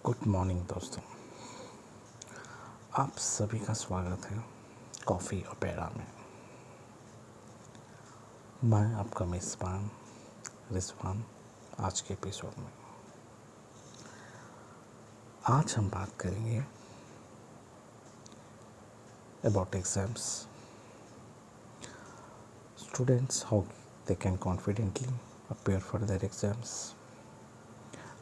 Good morning दोस्तों। आप सभी का स्वागत है कॉफ़ी और पेड़ा में। मैं आपका मेज़बान रिजवान। आज के एपिसोड में आज हम बात करेंगे about exams, students how they can confidently appear for their exams,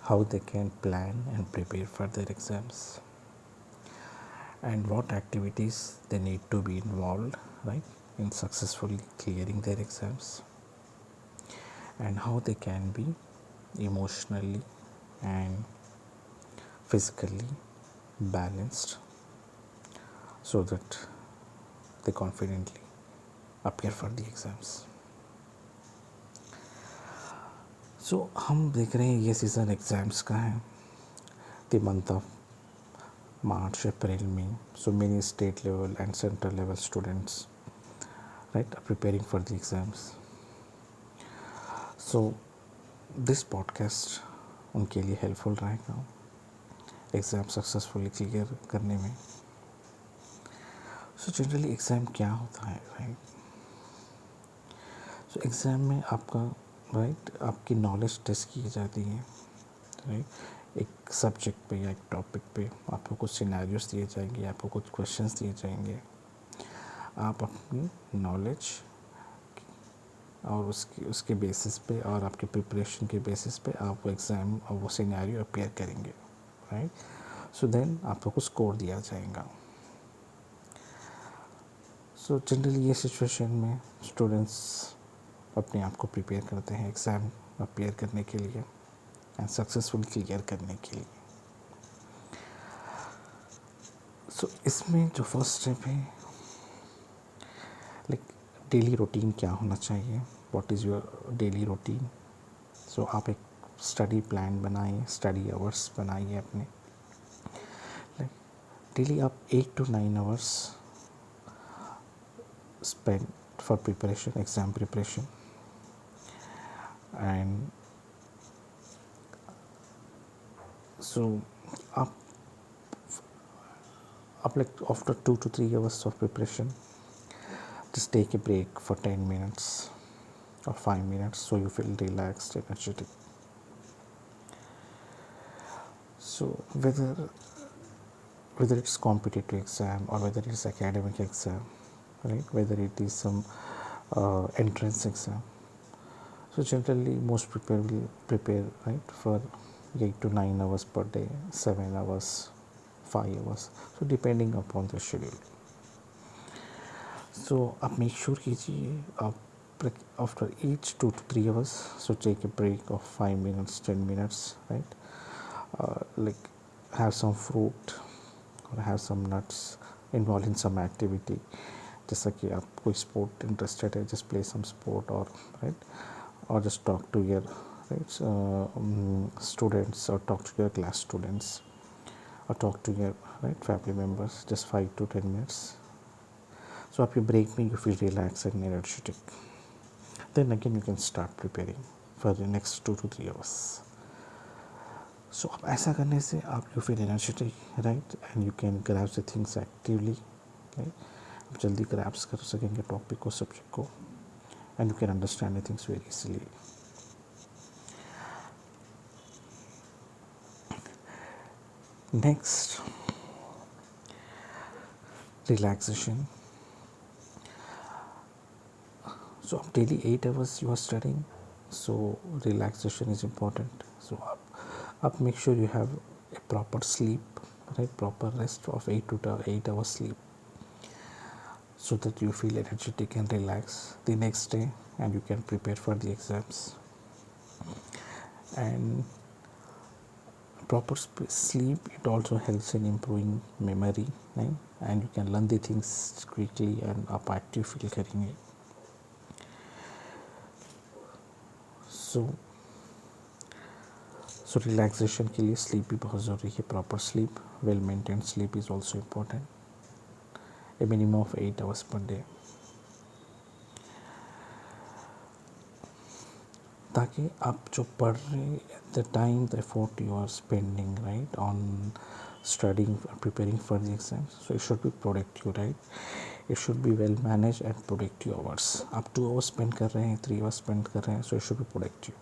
how they can plan and prepare for their exams, and what activities they need to be involved, right, in successfully clearing their exams, and how they can be emotionally and physically balanced so that they confidently appear for the exams. So हम देख रहे हैं ये season exams का है, the month of March, April, May. So many state level and central level students, right, are preparing for the exams. So this podcast उनके लिए helpful रहेगा एग्ज़ाम सक्सेसफुली क्लियर करने में. सो जनरली एग्ज़ाम क्या होता है, राइट? सो exam में आपका आपकी नॉलेज टेस्ट की जाती है, राइट. एक सब्जेक्ट पे या एक टॉपिक पे आपको कुछ सिनेरियोस दिए जाएंगे, आपको कुछ क्वेश्चंस दिए जाएंगे. आप अपनी नॉलेज और उसके बेसिस पे और आपके प्रिपरेशन के बेसिस पे आप वो एग्ज़ाम और वो सिनेरियो अपेयर करेंगे, राइट. सो देन आपको कुछ स्कोर दिया जाएगा. सो जनरली ये सिचुएशन में स्टूडेंट्स अपने आप को प्रिपेयर करते हैं एग्ज़ाम अपेयर करने के लिए एंड सक्सेसफुल क्लियर करने के लिए. सो इसमें जो फर्स्ट स्टेप है, लाइक डेली रूटीन क्या होना चाहिए, what is your daily routine. So आप एक स्टडी प्लान बनाइए, स्टडी आवर्स बनाइए अपने. लाइक डेली आप 8 to 9 hours spend for preparation, exam preparation, and so up like after 2 to 3 hours of preparation, just take a break for 10 minutes or 5 minutes so you feel relaxed, energetic. So whether it's competitive exam or whether it's academic exam, right, whether it is some entrance exam, so generally most people will prepare, right, for 8 to 9 hours per day, 7 hours, 5 hours, so depending upon the schedule. So आप make sure कीजिए आप after each 2 to 3 hours, so take a break of 5 minutes, 10 minutes, right. Like have some fruit or have some nuts, involve in some activity. जैसा कि आप कोई sport interested है, just play some sport, or right, or just talk to your students, or talk to your class students, or talk to your family members, just 5 to 10 minutes. So after break में you feel relaxed and energetic. Then again you can start preparing for the next 2 to 3 hours. So अब ऐसा करने से आप you feel energetic, right, and you can grasp the things actively, right. आप जल्दी grasp कर सकेंगे टॉपिक को, सब्जेक्ट को, and you can understand the things very easily. Next, relaxation. So daily 8 hours you are studying, so relaxation is important. So up make sure you have a proper sleep, right, proper rest of 8 hours sleep, so that you feel energetic and relaxed the next day and you can prepare for the exams. And proper sleep, it also helps in improving memory, right, and you can learn the things quickly and आप active feel करेंगे. So relaxation के लिए sleep भी बहुत ज़रूरी है. Proper sleep, well maintained sleep is also important. A minimum of 8 hours per day. ताकि आप जो पढ़ रहे the time the effort you are spending right on studying preparing for the exam, so it should be productive, right? It should be well managed and productive hours. आप 2 hours spend कर रहे हैं, 3 hours spend कर रहे हैं, so it should be productive.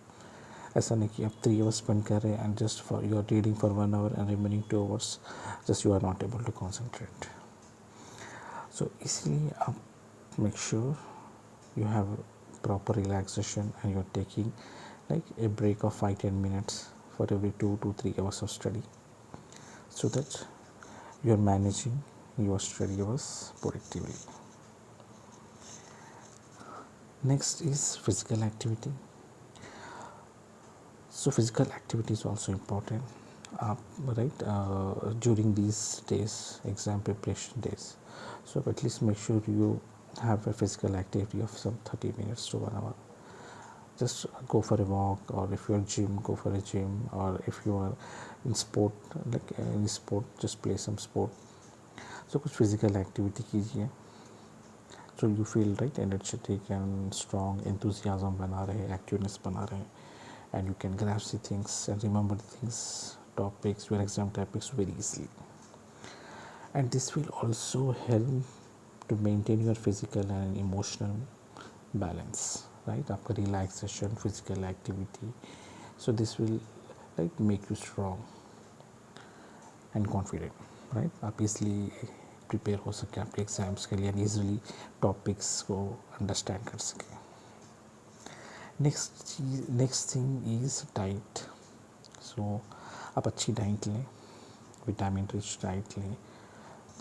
ऐसा नहीं कि आप 3 hours spend कर रहे हैं and just for you are reading for 1 hour and remaining 2 hours just you are not able to concentrate. So इसलिए आप make sure you have proper relaxation and you're taking like a break of 5-10 minutes for every 2 to 3 hours of study, so that you're managing your study hours productively. Next is physical activity. So physical activity is also important, right, during these days, exam preparation days. So at least make sure you have a physical activity of some 30 minutes to 1 hour. Just go for a walk, or if you're gym, go for a gym, or if you are in sport, like any sport, just play some sport. So कुछ physical activity कीजिए, so you feel right energetic and strong, enthusiasm बना रहे, activeness बना रहे, and you can grasp the things and remember the things, topics, your exam topics very easily. And this will also help to maintain your physical and emotional balance, right? After relaxation, physical activity, so this will like make you strong and confident, right? आप easily prepare हो सके आपके exams के लिए and easily topics को understand कर सके. next thing is diet. so आप अच्छी डाइट लें, विटामिन रिच डाइट लें,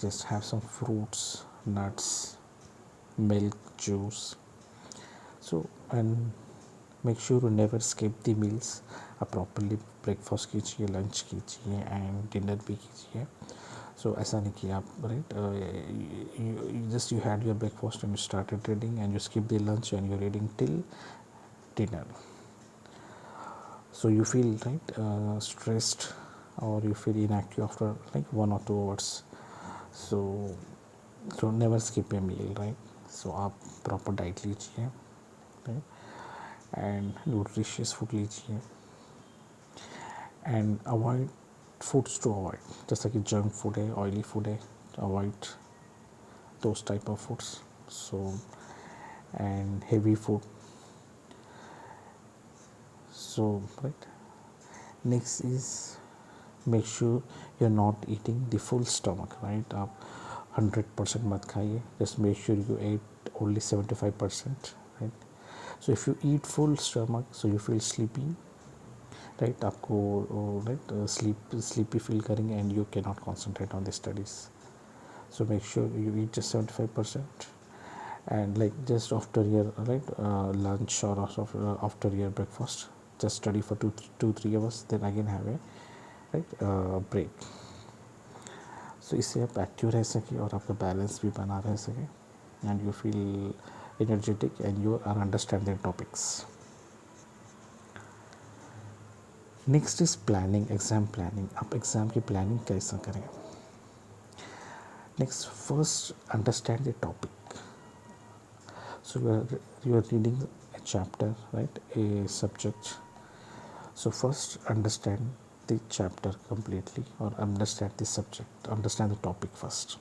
just have some fruits, nuts, milk, juice. So and make sure you never skip the meals. आप प्रॉपरली ब्रेकफास्ट कीजिए, lunch कीजिए एंड डिनर भी कीजिए. सो ऐसा नहीं कि आप right just you had your breakfast and you started reading and you skip the lunch and you reading till dinner. So you feel right stressed, or you feel inactive after like 1 or 2 hours. So never skip a meal, right? So आप proper diet लीजिए, right? And nutritious food लीजिए, and avoid foods to avoid, जैसा कि junk food है, oily food है, avoid those type of foods. So and heavy food. So right, next is make sure you're not eating the full stomach, right? आप 100% मत खाइए, just make sure you ate only 75%, right? So if you eat full stomach, so you feel sleepy, right? आपको right sleepy feel करेंगे and you cannot concentrate on the studies. So make sure you eat just 75%, and like just after your right lunch or after your breakfast, just study for 2-3 hours, then again have a right break. So इससे आप active रह सके और आपका balance भी बना रह सके, and you feel energetic and you are understanding topics. Next is planning, exam planning. आप एग्ज़ाम की प्लानिंग कैसा करें? Next, first understand the topic. So you are reading a chapter, right, a subject. So first understand the chapter completely, or understand the subject, understand the topic first.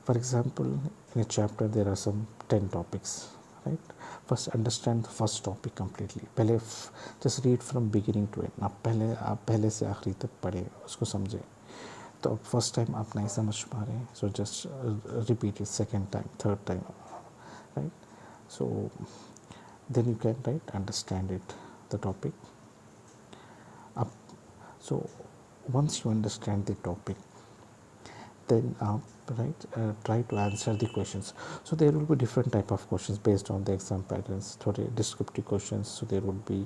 For example, in a chapter there are some 10 topics, right? First understand the first topic completely. पहले just read from beginning to end. आप पहले से आखिरी तक पढ़े, उसको समझे. तो अब फर्स्ट टाइम आप नहीं समझ पा रहे हैं, so just repeat it second time, third time, right? So then you can right understand it, the topic. Up. So once you understand the topic, then right try to answer the questions. So there will be different type of questions based on the exam patterns. Descriptive questions, so there would be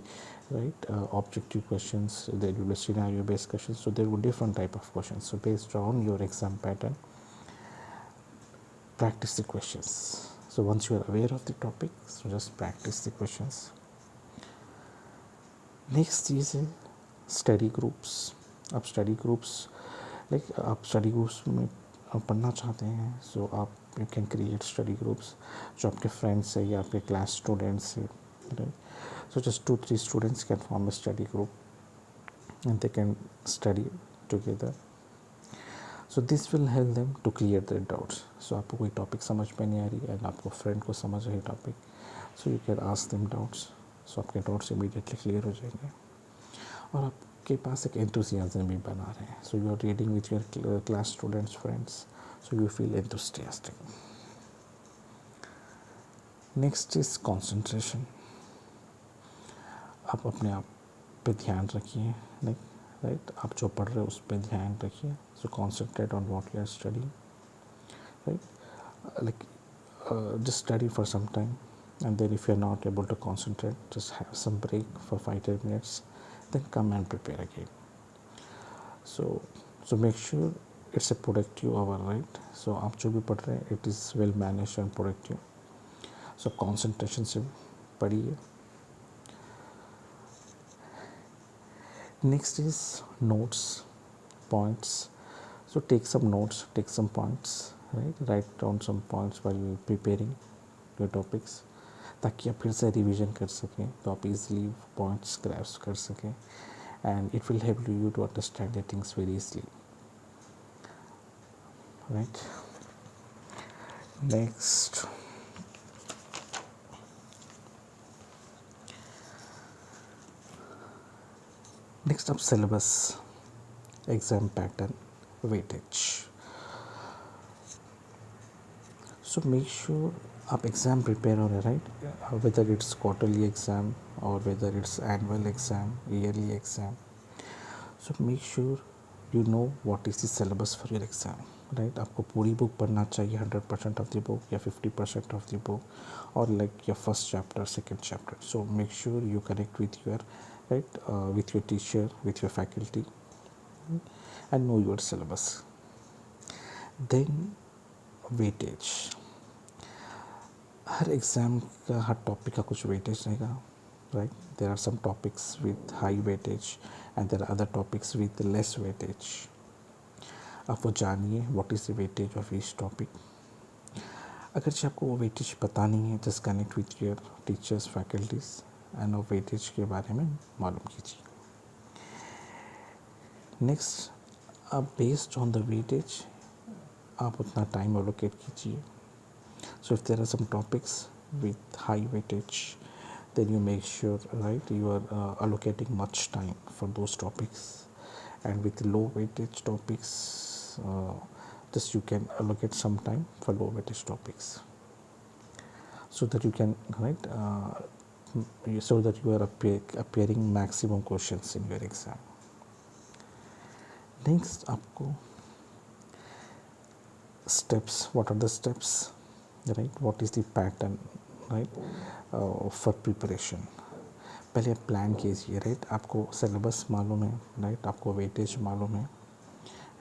right objective questions, there will be scenario based questions, so there will be different type of questions. So based on your exam pattern, practice the questions. So once you are aware of the topic, so just practice the questions. Next is study groups. आप study groups आप study groups में पढ़ना चाहते हैं, सो आप you can create study groups जो आपके friends है या आपके क्लास स्टूडेंट्स है, right? So just 2-3 students can form a study group and they can study together. So this will help them to clear their doubts. So आपको कोई topic समझ में नहीं आ रही एंड आपको फ्रेंड को समझ रही topic, so you can ask them doubts, so आपके डाउट्स इमीडिएटली क्लियर हो जाएंगे और आपके पास एक एंथुसियाज्म भी बना रहे हैं. So you are reading with your class students friends, so you feel enthusiastic. Next is concentration. आप अपने आप पे ध्यान रखिए, राइट? आप जो पढ़ रहे हो उस पर ध्यान रखिए. So concentrate on what you are studying, right? Like just study for some time, and then if you're not able to concentrate, just have some break for 5-10 minutes, then come and prepare again. So make sure it's a productive hour, right? So आप जो भी पढ़ रहे हैं it is well managed and productive. So concentration से पढ़िए. Next is notes, points. So take some notes, take some points, right? Write down some points while preparing your topics, ताकि आप फिर से रिवीजन कर सकें, तो आप easily points grasp कर सकें, and it will help you to understand the things very easily, right? Next, up syllabus, exam pattern, weightage. So make sure आप एग्ज़ाम प्रिपेयर हो रहे हैं, right? Whether it's quarterly exam और whether it's annual exam, yearly exam. So make sure you know what is the syllabus for your exam, right? आपको पूरी book पढ़ना चाहिए, 100% of the book या 50% ऑफ द बुक, और like your first chapter, second chapter. So make sure you connect with your, right, with your teacher, with your faculty, and know your syllabus. Then weightage. हर exam का, हर topic का कुछ weightage रहेगा, right? There are some topics with high weightage and there are other topics with less weightage. आप वो जानिए what is the weightage of each topic. अगर जो आपको वो वेटेज पता नहीं है, just connect with your teachers, faculties and वो वेटेज के बारे में मालूम कीजिए. नेक्स्ट, अब बेस्ड ऑन द वेटेज आप उतना टाइम एलोकेट कीजिए. So if there are some topics with high weightage, then you make sure, right, you are allocating much time for those topics, and with low weightage topics, just you can allocate some time for low weightage topics, so that you can, right, so that you are appearing maximum questions in your exam. Next, आपको steps. What are the steps? Right, what is the pattern, right, for preparation. पहले आप plan कीजिए, right? आपको syllabus मालूम है, right? आपको weightage मालूम है,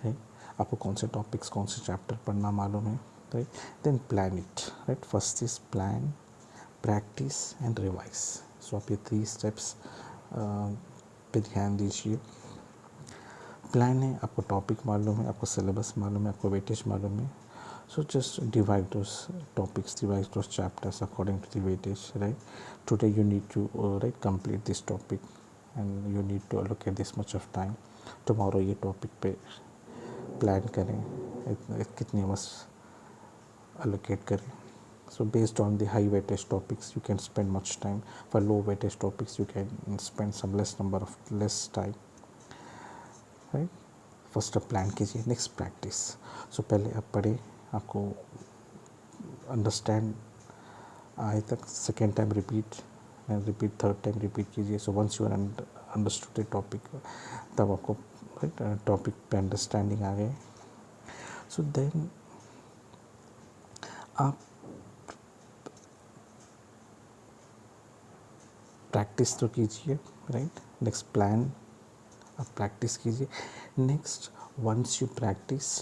राइट? आपको कौन से टॉपिक्स, कौन से चैप्टर पढ़ना मालूम है, right? Then plan it, right? First is plan, practice and revise. So आप ये 3 स्टेप्स पे ध्यान दीजिए. प्लान है, आपको टॉपिक मालूम है, आपको सिलेबस मालूम है, आपको वेटेज मालूम है. So just divide those topics, divide those chapters according to the weightage, right? Today you need to right, complete this topic and you need to allocate this much of time. Tomorrow ये topic पे plan करें, कितने मस्त allocate करें. So based on the high weightage topics you can spend much time. For low weightage topics you can spend some less time, right? First आप plan कीजिए. Next practice. So पहले आप पढ़े, आपको अंडरस्टैंड आए तक, second time repeat, third time repeat कीजिए. So once you are understood the topic, तब आपको टॉपिक पे अंडरस्टैंडिंग आ गए. सो देन आप प्रैक्टिस तो कीजिए, राइट? नेक्स्ट प्लान, आप प्रैक्टिस कीजिए. नेक्स्ट, वंस यू प्रैक्टिस,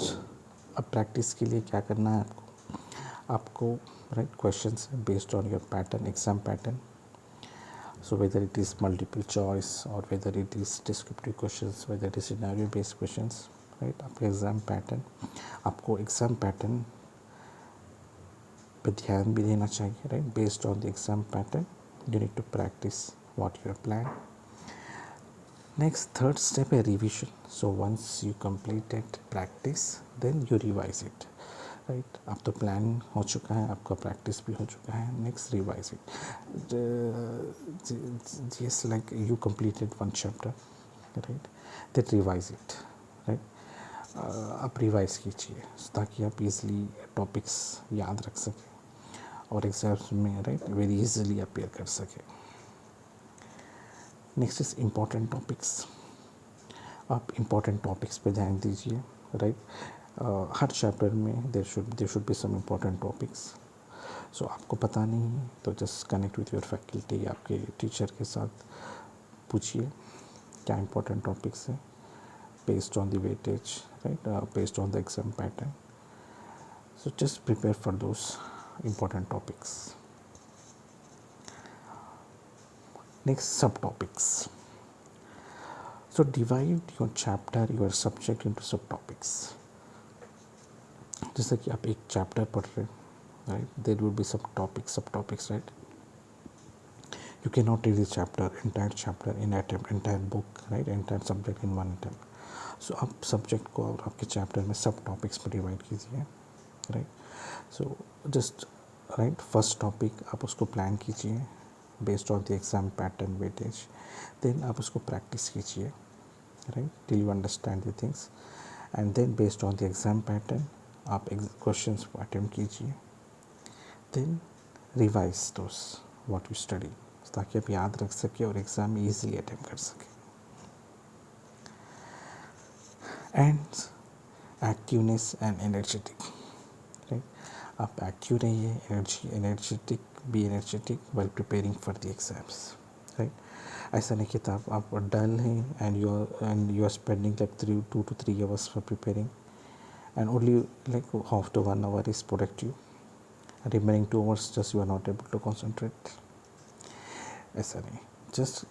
अब प्रैक्टिस के लिए क्या करना है आपको right, questions based on your pattern, exam pattern. So whether it is multiple choice और whether it is descriptive questions, whether it is scenario based questions, right? आपका exam pattern, आपको एग्ज़ाम पैटर्न पर ध्यान भी देना चाहिए, right? Based on the exam pattern You need to practice what you have planned. Next, third step is revision. So once you completed practice, then you revise it. Right अब तो plan हो चुका है, आपका प्रैक्टिस भी हो चुका है. Next revise it. Just like you completed one chapter, right, that revise it, right. आप रिवाइज कीजिए ताकि आप इजली टॉपिक्स याद रख सकें और एग्जाम्स में, राइट, वेरी इजीली अपेयर कर सकें. Next is important topics. आप इम्पॉर्टेंट टॉपिक्स पे ध्यान दीजिए, राइट. हर चैप्टर में there should be some important topics. So आपको पता नहीं है तो just connect with your faculty, आपके टीचर के साथ पूछिए क्या इम्पोर्टेंट टॉपिक्स है, based on the weightage, right, based on the exam pattern. So just prepare for those important topics. Next, sub topics. So divide your chapter, your subject into subtopics. जैसे कि आप एक chapter पढ़ रहे हैं, right, there will be सब topics, right. You cannot read the entire chapter in attempt, entire book, right, entire subject in one attempt. So आप subject को और आपके चैप्टर में सब टॉपिक्स में डिवाइड कीजिए, right. So just, right, first topic आप उसको प्लान कीजिए based on the exam pattern, weightage. Then आप उसको प्रैक्टिस कीजिए, right, till you understand the things, and then based on the exam pattern आप questions को attempt कीजिए. then revise those what you study ताकि आप याद रख सके और एग्ज़ाम में easily attempt कर सके. and activeness and energetic, right, आप एक्टिव रहिए, be energetic while preparing for the exams, right. ऐसा नहीं कि आप डल हैं and you are spending like 2 to 3 hours for preparing and only like half to 1 hour is productive, remaining 2 hours just you are not able to concentrate. ऐसा नहीं, just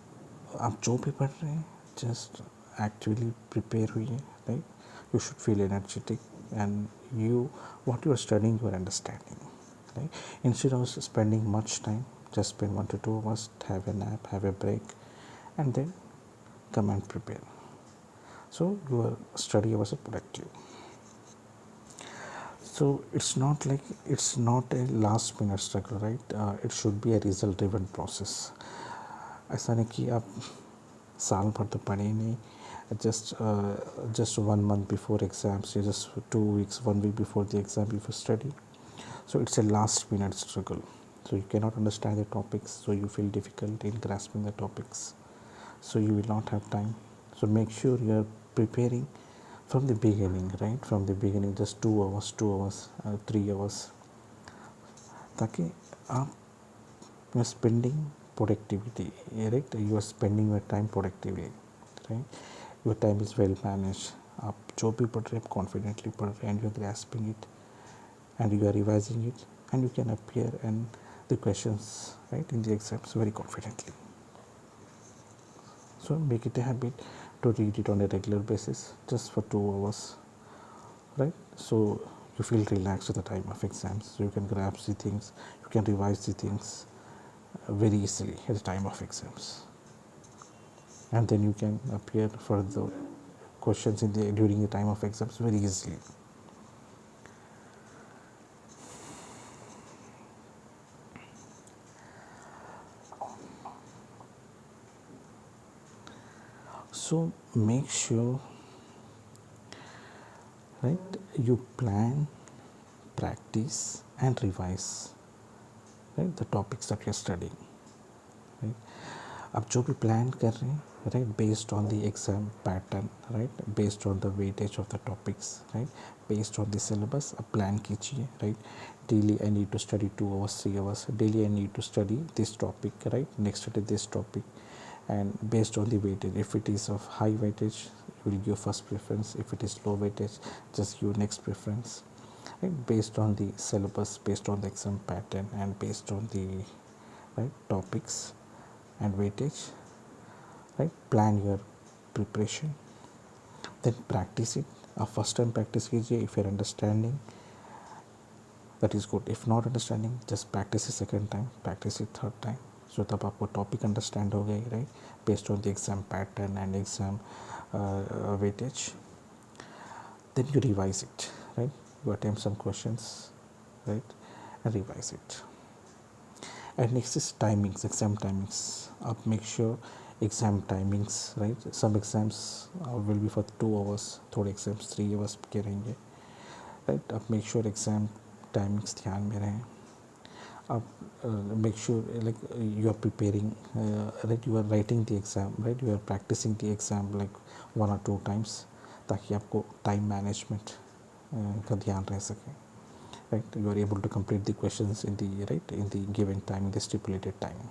आप जो भी पढ़ रहे हैं जस्ट एक्टिवली प्रिपेयर हुई, right. You should feel energetic and you what you are studying you are understanding, right. Instead of spending much time, just spend 1 to 2 hours, have a nap, have a break, and then come and prepare. So your study hours are productive. So it's not a last minute struggle, right. It should be a result driven process. ऐसा नहीं कि आप साल भर तो पढ़े नहीं, just 1 month before exams, just 2 weeks, 1 week before the exam you study. So it's a last minute struggle. So you cannot understand the topics, so you feel difficult in grasping the topics, so you will not have time. So make sure you are preparing from the beginning, right, from the beginning, just 2 hours, 3 hours, ताकि आप you are spending productivity, right, you are spending your time productively, right. Your time is well managed. आप जो भी पढ़ रहे हैं confidently पढ़ रहे हैं, and you are grasping it and you are revising it, and you can appear and the questions, right, in the exams very confidently. So make it a habit to read it on a regular basis just for 2 hours, right. So you feel relaxed at the time of exams, so you can grasp the things, you can revise the things very easily at the time of exams, and then you can appear for the questions during the time of exams very easily. So make sure, right, you plan, practice and revise, right, the topics that you are studying, right. आप जो भी plan कर रहे हैं, right, based on the exam pattern, right, based on the weightage of the topics, right, based on the syllabus, आप plan कीजिए, right. Daily I need to study 2 hours, 3 hours. Daily I need to study this topic, right. Next day this topic, and based on the weightage, if it is of high weightage you will give first preference, if it is low weightage just give next preference, right, based on the syllabus, based on the exam pattern, and based on the, right, topics and weightage, right. Plan your preparation, then practice it. First time practice कीजिए, if you are understanding that is good, if not understanding just practice it second time, practice it third time, सो तब आपको topic understand हो गई, right, based on the exam pattern and exam weightage. Then you revise it, right, you attempt some questions, right, and revise it. And next is timings, exam timings. Up make sure exam timings, right, some exams will be for 2 hours, थोड़े exams 3 hours के रहेंगे, right. अब make sure exam timings ध्यान में रहें. अब make sure like you are preparing, right, you are writing the exam, right, you are practicing the exam like 1 or 2 times, ताकि आपको टाइम मैनेजमेंट का ध्यान रह सके, right, you are able to complete the questions in the right in the given time, in the stipulated time.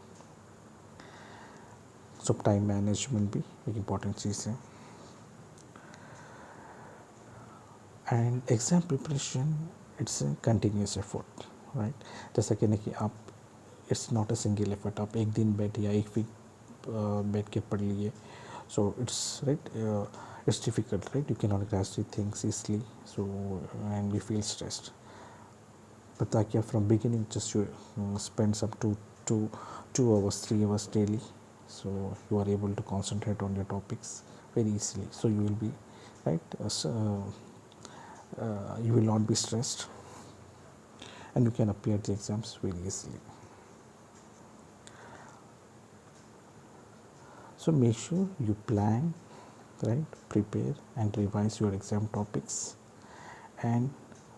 So time management भी एक important चीज़ है. And exam preparation, it's a continuous effort, right. जैसा कि नहीं कि आप, it's not a single effort, आप एक दिन बैठ या एक वीक बैठ के पढ़ लिए, so it's right, it's difficult, right, you cannot grasp the things easily, so and you feel stressed. But ताकि आप from beginning just you spend some two hours 3 hours daily, so you are able to concentrate on your topics very easily, so you will be right, you will not be stressed, and you can appear the exams very easily. So make sure you plan, right, prepare and revise your exam topics, and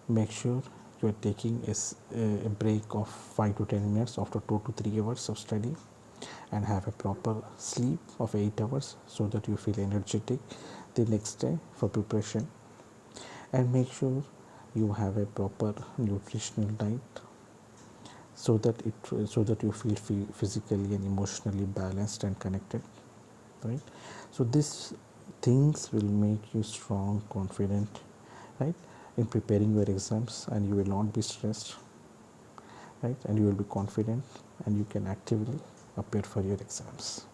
make sure you are taking a break of 5 to 10 minutes after 2 to 3 hours of study, and have a proper sleep of 8 hours so that you feel energetic the next day for preparation. And make sure you have a proper nutritional diet so that you feel physically and emotionally balanced and connected, right. So these things will make you strong, confident, right, in preparing your exams, and you will not be stressed, right, and you will be confident, and you can actively appear for your exams.